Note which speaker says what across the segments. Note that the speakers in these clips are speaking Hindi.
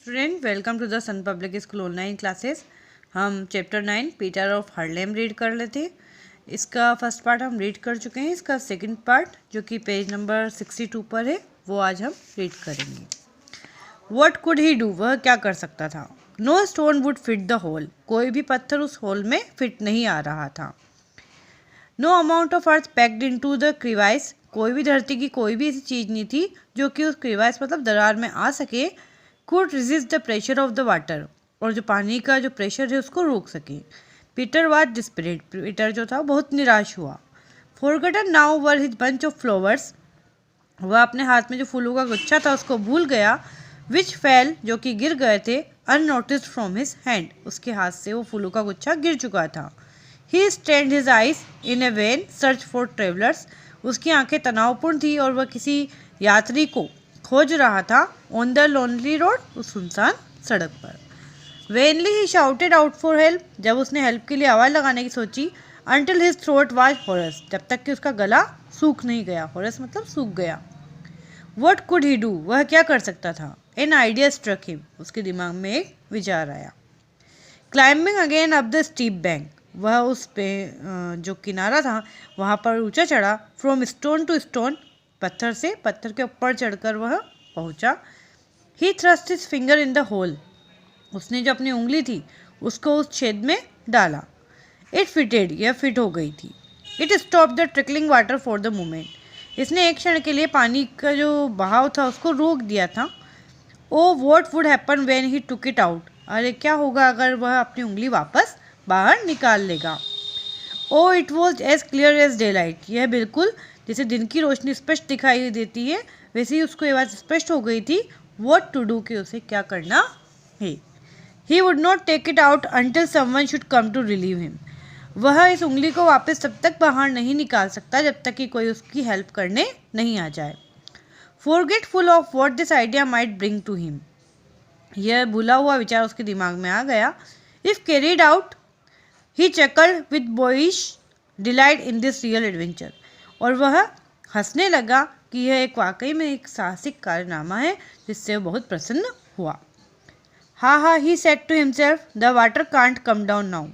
Speaker 1: Student, welcome to the sun public school online classes. हम chapter 9 Peter of Haarlem read कर लेते हैं। इसका फर्स्ट पार्ट हम रीड कर चुके हैं। इसका सेकंड पार्ट जो कि पेज नंबर 62 पर है वो आज हम रीड करेंगे। व्हाट कुड ही डू, वह क्या कर सकता था। No stone would fit the hole, कोई भी पत्थर उस होल में फिट नहीं आ रहा था। No amount of earth packed into the crevice, कोई भी धरती की कोई भी ऐसी चीज़ नहीं थी जो कि उस क्रीवाइस मतलब दरार में आ सके। Could resist the pressure of the water, और जो पानी का जो प्रेशर है उसको रोक सके। पीटर वाज डिस्परेट, पीटर जो था बहुत निराश हुआ। Forgotten now were his bunch of flowers, वह अपने हाथ में जो फूलों का गुच्छा था उसको भूल गया। विच फेल, जो कि गिर गए थे। अननोटिस्ड फ्रॉम हिज हैंड, उसके हाथ से वो फूलों का गुच्छा गिर चुका था। He strained his eyes in a vain search for travellers, उसकी आंखें तनावपूर्ण थी और वह किसी यात्री को खोज रहा था। ऑन द लोनली रोड, उस सुनसान सड़क पर। Vainly he shouted out for help, जब उसने हेल्प के लिए आवाज़ लगाने की सोची। अंटिल हिज थ्रोट वाज होरस, जब तक कि उसका गला सूख नहीं गया। होरस मतलब सूख गया। व्हाट कुड ही डू, वह क्या कर सकता था। एन आइडिया स्ट्रक हिम, उसके दिमाग में एक विचार आया। Climbing again up the steep bank, वह उस पे जो किनारा था वहाँ पर ऊंचा चढ़ा। फ्रॉम स्टोन टू स्टोन, पत्थर से पत्थर के ऊपर चढ़कर वह पहुँचा। He thrust his finger in the hole, उसने जो अपनी उंगली थी उसको उस छेद में डाला। इट फिटेड, यह फिट हो गई थी। It stop the trickling water for the moment, इसने एक क्षण के लिए पानी का जो बहाव था उसको रोक दिया था। Oh what would happen when he took it out, अरे क्या होगा अगर वह अपनी उंगली वापस बाहर निकाल लेगा। Oh it was as clear as daylight, यह बिल्कुल जैसे दिन की रोशनी स्पष्ट दिखाई देती है वैसे ही उसको ये बात स्पष्ट हो गई थी। व्हाट टू डू, कि उसे क्या करना है। He would not take it out until someone should come to relieve him, वह इस उंगली को वापस तब तक बाहर नहीं निकाल सकता जब तक कि कोई उसकी हेल्प करने नहीं आ जाए। Forgetful of what this idea might bring to him, यह भूला हुआ विचार उसके दिमाग में आ गया। If carried out he chuckled with boyish delight in this real adventure, और वह हंसने लगा कि यह एक वाकई में एक साहसिक कारनामा है जिससे वह बहुत प्रसन्न हुआ। Ha ha he said to himself, the water can't come down now,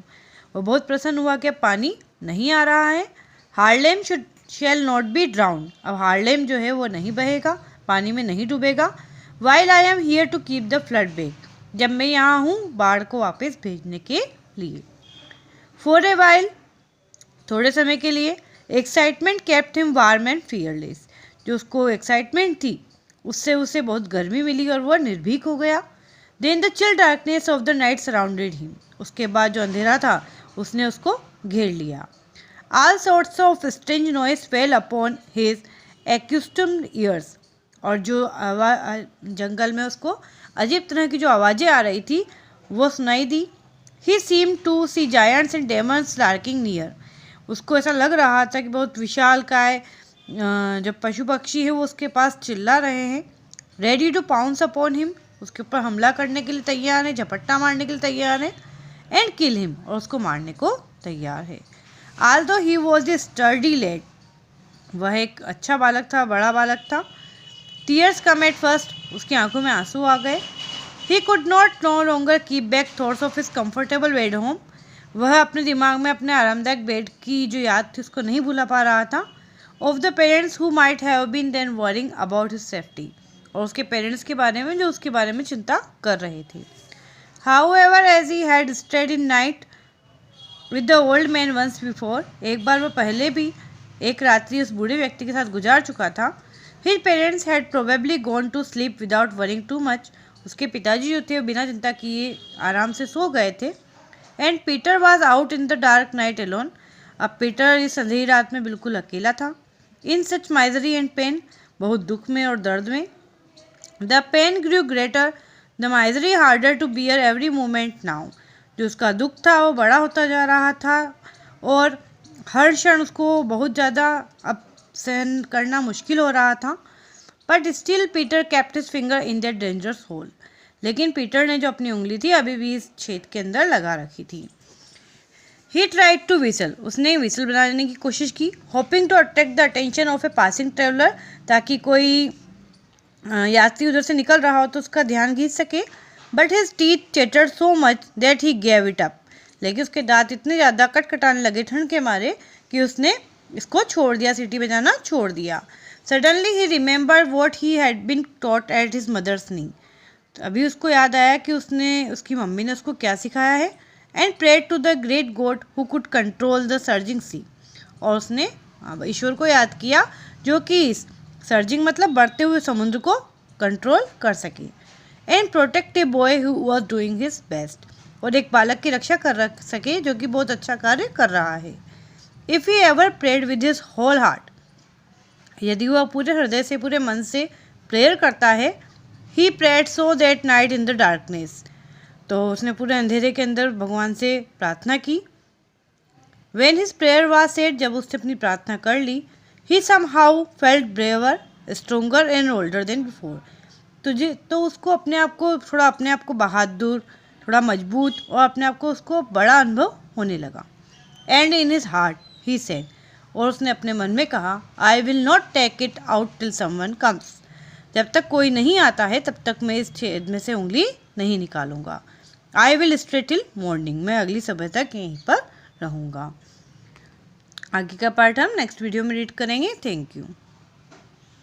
Speaker 1: वह बहुत प्रसन्न हुआ कि अब पानी नहीं आ रहा है। Haarlem should shall not be drowned, अब हार्लेम जो है वो नहीं बहेगा, पानी में नहीं डूबेगा। While I am here to keep the flood back, जब मैं यहाँ हूँ बाढ़ को वापस भेजने के लिए। फॉर ए वाइल, थोड़े समय के लिए। Excitement kept him warm and fearless, जो उसको एक्साइटमेंट थी उससे उसे बहुत गर्मी मिली और वह निर्भीक हो गया। Then the chill darkness of the night surrounded him, उसके बाद जो अंधेरा था उसने उसको घेर लिया। All sorts of strange noise fell upon his accustomed ears, और जो जंगल में उसको अजीब तरह की जो आवाज़ें आ रही थी वो सुनाई दी। He seemed to see giants and demons lurking near, उसको ऐसा लग रहा था कि बहुत विशाल काय जो पशु पक्षी है वो उसके पास चिल्ला रहे हैं। Ready to pounce upon him, उसके ऊपर हमला करने के लिए तैयार है, झपट्टा मारने के लिए तैयार है। एंड किल हिम, और उसको मारने को तैयार है। Although he was a sturdy lad, वह एक अच्छा बालक था, बड़ा बालक था। Tears come at first, उसकी आंखों में आंसू आ गए। He could not no longer keep back thoughts of his comfortable bed home, वह अपने दिमाग में अपने आरामदायक बेड की जो याद थी उसको नहीं भुला पा रहा था। Of the parents who might have been then worrying about his safety, और उसके पेरेंट्स के बारे में जो उसके बारे में चिंता कर रहे थे। However, as he had stayed in night with the old man once before, एक बार वो पहले भी एक रात्रि उस बूढ़े व्यक्ति के साथ गुजार चुका था। His parents had probably gone to sleep without worrying too much, उसके पिताजी जो थे वो बिना चिंता किए आराम से सो गए थे। And Peter was out in the dark night alone, अब पीटर इस अंधेरी रात में बिल्कुल अकेला था। In such misery and pain, बहुत दुख में और दर्द में। The pain grew greater, the misery harder to bear every moment now, जो उसका दुख था वो बड़ा होता जा रहा था और हर क्षण उसको बहुत ज़्यादा अब सहन करना मुश्किल हो रहा था। But still Peter kept his finger in that dangerous hole, लेकिन पीटर ने जो अपनी उंगली थी अभी भी इस छेद के अंदर लगा रखी थी। ही ट्राइड टू विसल, उसने विसल बनाने की कोशिश की। Hoping to attract the attention of a passing traveller, ताकि कोई यात्री उधर से निकल रहा हो तो उसका ध्यान खींच सके। But his teeth chattered so much that he gave it up. लेकिन उसके दांत इतने ज़्यादा कटकटाने लगे ठंड के मारे कि उसने इसको छोड़ दिया, सीटी बजाना छोड़ दिया। Suddenly he remember what he had been taught at his mother's knee. तो अभी उसको याद आया कि उसकी मम्मी ने उसको क्या सिखाया है। And prayed to the great God who could control the surging sea. और उसने ईश्वर को याद किया जो कि सर्जिंग मतलब बढ़ते हुए समुद्र को कंट्रोल कर सके। And protect a boy who was doing his best. और एक बालक की रक्षा कर सके जो कि बहुत अच्छा कार्य कर रहा है। If he ever prayed with his whole heart, यदि वह पूरे हृदय से पूरे मन से प्रेयर करता है। He prayed so that night in the darkness, तो उसने पूरे अंधेरे के अंदर भगवान से प्रार्थना की। When his prayer was said, जब उसने अपनी प्रार्थना कर ली, he somehow felt braver stronger and older than before. तो उसको अपने आप को बहादुर, थोड़ा मजबूत और अपने आप को उसको बड़ा अनुभव होने लगा। And in his heart he said, और उसने अपने मन में कहा, I will not take it out till someone comes. जब तक कोई नहीं आता है तब तक मैं इस छेद में से उंगली नहीं निकालूंगा। I will stay till morning, मैं अगली सुबह तक यहीं पर रहूँगा। आगे का पार्ट हम नेक्स्ट वीडियो में रीड करेंगे। Thank you.